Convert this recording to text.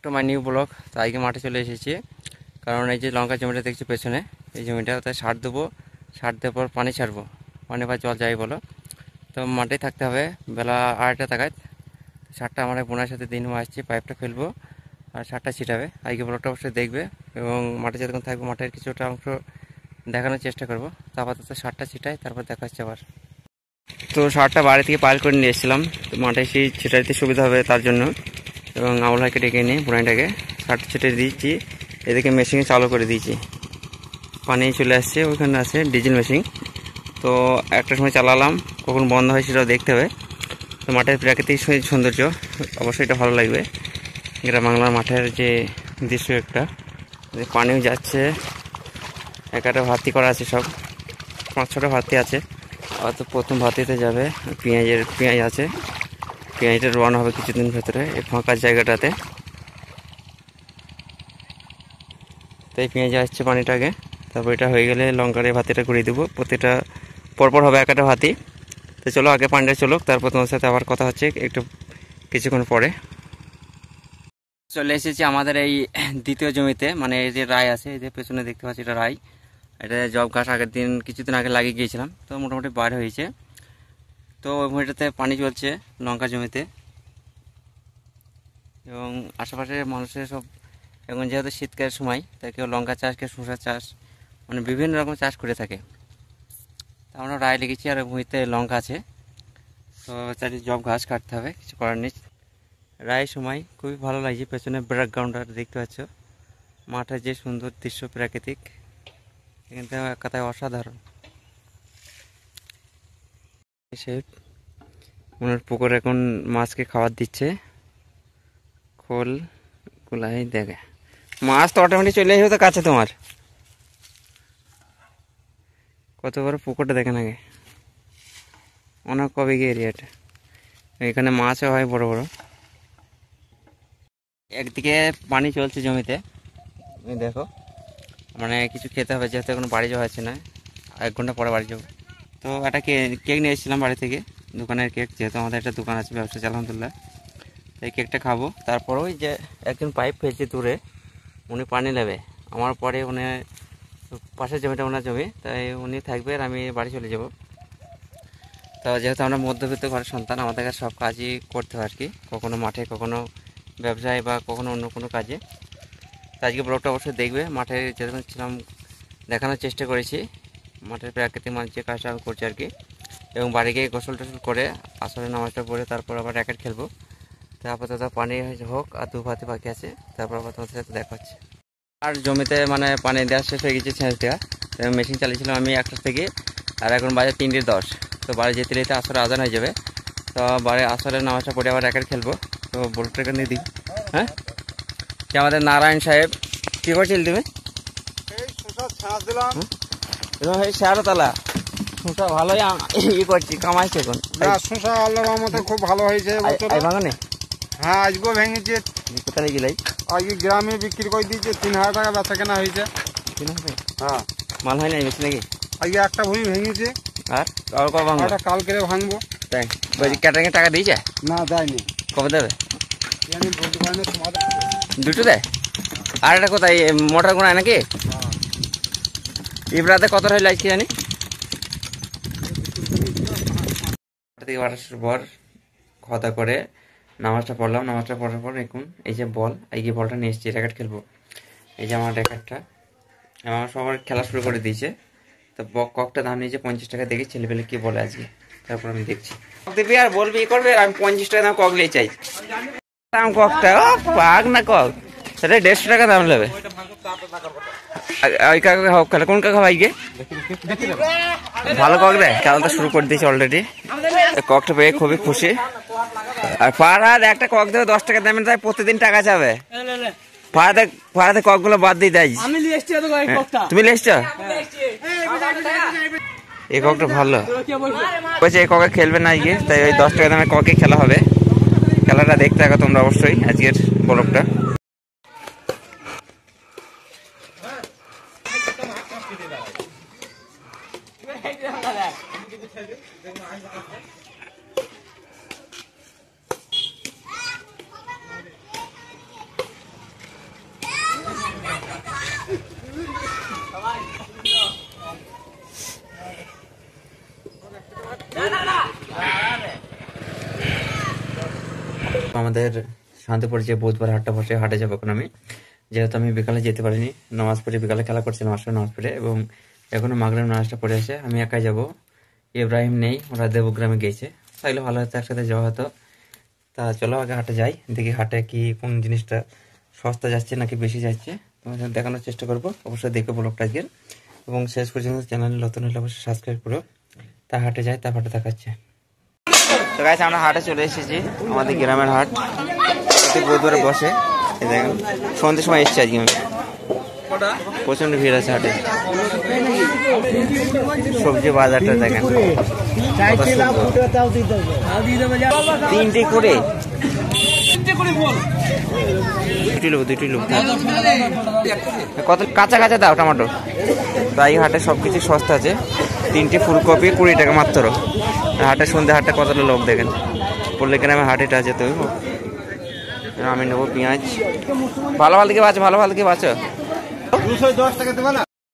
To my new blog. তো আজকে মাঠে চলে এসেছি, কারণ এই যে লঙ্কা জমিটা দেখছি পেছনে, এই জমিটা তাই সার দেবো। সার দেওয়ার পর পানি ছাড়বো, পানি বা জল যাই বলো। তো মাঠেই থাকতে হবে বেলা 8টা টাকায়। সারটা আমার বোনের সাথে দিন আসছি, পাইপটা ফেলবো আর সারটা ছিটাবে। আজকে ব্লগটা অবশ্যই দেখবে এবং মাঠে যতক্ষণ থাকবো মাঠের কিছুটা অংশ দেখানোর চেষ্টা করবো। তো আপাতত সারটা ছিটাই, তারপর দেখা হচ্ছে আবার। তো সারটা বাড়ি থেকে পাইল করে নিয়ে এসেছিলাম, তো মাঠে সেই ছিটাইতে সুবিধা হবে তার জন্য। এবং আউল ভাইকে ডেকে নিয়ে বোনাইটাকে সারটা ছিটে দিয়েছি। এদিকে মেশিনে চালু করে দিয়েছি, পানি চলে আসছে, ওইখানে আছে ডিজেল মেশিন। তো একটা সময় চালালাম, কখন বন্ধ হয় সেটাও দেখতে হবে। তো মাঠের প্রাকৃতিক সৌন্দর্য অবশ্যই এটা ভালো লাগবে। গ্রাম বাংলার মাঠের যে দৃশ্য, একটা পানিও যাচ্ছে, একটা ভর্তি করা আছে, সব 5-6টা ভর্তি আছে। হয়তো প্রথম ভর্তিতে যাবে পেঁয়াজ আছে, পেঁয়াজটা রোয়ানো হবে কিছুদিন ভেতরে এই ফাঁকা জায়গাটাতে। তো এই পেঁয়াজ আসছে পানিটাকে, তারপর এটা হয়ে গেলে লঙ্কার এই ভাতিটা করে দেবো। প্রতিটা পরপর হবে একটা ভাতি। তো চলো আগে পানিটা চলুক, তারপর তোমার সাথে আবার কথা হচ্ছে একটু কিছুক্ষণ পরে। চলে এসেছি আমাদের এই দ্বিতীয় জমিতে, মানে এই যে রাই আছে, এই যে পেছনে দেখতে পাচ্ছি এটা রাই। এটা জব ঘাস আগের দিন কিছুদিন আগে লাগিয়ে গিয়েছিলাম, তো মোটামুটি বার হয়েছে। তো ওই ভূমিটাতে পানি চলছে লঙ্কা জমিতে, এবং আশেপাশের মানুষের সব এখন যেহেতু শীতকালের সময়, তাই কেউ লঙ্কা চাষ, কেউ শসা চাষ, মানে বিভিন্ন রকম চাষ করে থাকে। তা আমরা রায় লেগেছি আর ভূমিতে লঙ্কা আছে। তো চারি জব ঘাস কাটতে হবে, কিছু করার নেই। রায় সময় খুবই ভালো লাগছে, পেছনে ব্যাকগ্রাউন্ডটা দেখতে পাচ্ছ, মাঠের যে সুন্দর দৃশ্য প্রাকৃতিক, এখান থেকে এক কথায় অসাধারণ। সে ওনার পুকুর এখন মাছকে খাবার দিচ্ছে, খোল গুলাই দেখে। মাছ তো অটোমেটিক চলে আসবে তো কাছে তোমার। কত বড় পুকুরটা দেখেন আগে, অনেক কবে গিয়ে এরিয়াটা, এখানে মাছও হয় বড় বড়। একদিকে পানি চলছে জমিতে, দেখো, মানে কিছু খেতে হবে, যেহেতু এখন বাড়ি যাওয়া হচ্ছে না, 1 ঘন্টা পরে বাড়ি যাবো। তো একটা কেক নিয়ে এসেছিলাম বাড়ি থেকে, দোকানের কেক, যেহেতু আমাদের একটা দোকান আছে, ব্যবসা আলহামদুলিল্লাহ। এই কেকটা খাবো। তারপর ওই যে একজন পাইপ ফেলছে দূরে, উনি পানি নেবে আমার পরে, উনি পাশের জমিটা ওনার জমি, তাই উনি থাকবে আর আমি বাড়ি চলে যাব। তো যেহেতু আমরা মধ্যবিত্ত ঘরের সন্তান, আমাদেরকে সব কাজই করতে হয় আর কি, কখনো মাঠে, কখনো ব্যবসায়, বা কখনো অন্য কোনো কাজে। তো আজকে ব্লগটা অবশ্যই দেখবে। মাঠে যেরকম ছিলাম দেখানোর চেষ্টা করেছি, মাঠের প্রাকৃতিক মানুষ যে কাজটা আমি করছি আর কি। এবং বাড়ি গিয়ে গোসল টোসল করে আসলে নামাজটা পড়ে তারপর আবার র্যাকেট খেলবো। তো আপাতত পানি হোক, আর 2 ভাতি বাকি আছে, তারপর আবার তোমাদের সাথে দেখা হচ্ছে। আর জমিতে মানে পানি দেওয়া শেষ হয়ে গেছে, ছেঁচ দেওয়া। মেশিন চালিয়েছিলাম আমি 1টা থেকে, আর এখন বাজে 3:10। তো বাড়ি যেতে যেতে আসলে আজান হয়ে যাবে। তো বাড়ি আসলে নামাজটা পড়ে আবার র্যাকেট খেলবো। তো বোল্টটাকে নিয়ে দিই। হ্যাঁ, যে আমাদের নারায়ণ সাহেব, কী করছিল তুমি? শেয়ারতলা শসা ভালোই করছি, কামাইছে এখন। শসা আল্লাহর রহমতে খুব ভালো হয়েছে ভাঙনে। হ্যাঁ, আজকেও ভেঙেছে। কোথায় গেলাই? আজকে গ্রামে বিক্রি করে দিয়েছে, 3000 টাকা বেচা কেনা হয়েছে। হ্যাঁ, মাল হয় নাই বেশি নাকি? আজকে একটা ভুঁই ভেঙেছে, আর কবে ভাঙবো? কালকে ভাঙবো। তাই বলছি, ক্যাটারিং টাকা দিয়েছে? না, দেয়নি। কবে দেবে? আমি বলতে পারি না, তোমাদের দুটো দেয়। আর একটা কোথায় মোটর গোনায় নাকি? ইবরাতে কত হইলে আজকে জানি। থেকে আসার পর খাওয়া দাওয়া করে নামাজটা পড়লাম, নামাজটা পড়ার পর এখন এই যে বল, এই যে বলটা নিয়ে এসেছি, র্যাকেট খেলবো। এই যে আমার র্যাকেটটা, আমার সবার খেলা শুরু করে দিয়েছে। তো ককটা দাম নিয়েছে 50 টাকা, দেখি ছেলেপেলে কি বলে আজকে, তারপর আমি দেখছি। দিবি আর বলবি ই করবে, আর আমি 50 টাকা দাম কক নিয়ে চাই। দাম ককটা ও পাক না কক, সেটা 150 টাকা দাম নেবে। ওই কাকা হোক, খেলে কোন কাকা ভাইকে ভালো কক দেয়, খেলাটা শুরু করে দিয়েছে অলরেডি। ককটা পেয়ে খুবই খুশি। আর পাড়ার একটা কক দেবে 10 টাকা দামে, তাই প্রতিদিন টাকা যাবে। পাড়াতে ককগুলো বাদ দিয়ে দেয়। তুমি লিয়েছ? এই ককটা ভালো বলছে, এই ককে খেলবে না গিয়ে, তাই ওই 10 টাকা দামে ককে খেলা হবে। খেলাটা দেখতে থাকো তোমরা অবশ্যই আজকের ব্লগটা। আমাদের শান্তিপুর যে বুধবার হাটটা বসে, হাটে যাবো এখন আমি, যেহেতু আমি বিকালে যেতে পারিনি, নামাজ পড়ে বিকালে খেলা করছিলাম আসলে নামাজ পড়ে, এবং এখনো মাগরিব নামাজটা পড়ে আছে। আমি একাই যাব, ইব্রাহিম নেই, ওরা দেবগ্রামে গিয়েছে। তাইলে ভালো হতো, একসাথে যাওয়া হতো। তা চলো আগে হাটে যাই, দেখি হাটে কি কোন জিনিসটা সস্তা যাচ্ছে নাকি বেশি যাচ্ছে, তোমাদের দেখানোর চেষ্টা করবো। অবশ্যই দেখো ব্লগটা আজকের, এবং শেষ পর্যন্ত চ্যানেল নতুন হলে অবশ্যই সাবস্ক্রাইব করো। তা হাটে যাই, তার হাটে দেখাচ্ছে। তো গাইস, আমরা হাটে চলে এসেছি, আমাদের গ্রামের হাট প্রতি বুধবারে বসে। এই দেখেন, সন্ধ্যের সময় এসেছি আজকে আমি, প্রচন্ড ভিড় আছে হাটে। সবজি বাজারটা দেখেন, তিনটে করে দুটি লোক কত কাঁচা কাঁচা দাও টমেটো। তাই হাটে সবকিছু সস্তা আছে। 3টে ফুলকপি 20 টাকা মাত্র। হাটে সন্ধ্যে হাটে কতটা লোক দেখেন। পড়লে গ্রামে হাটেটা আছে, তো আমি নেবো পেঁয়াজ। ভালো ভালো দিকে বাঁচো, ভালো ভালো দিকে বাঁচো। 210 টাকা দেবে না?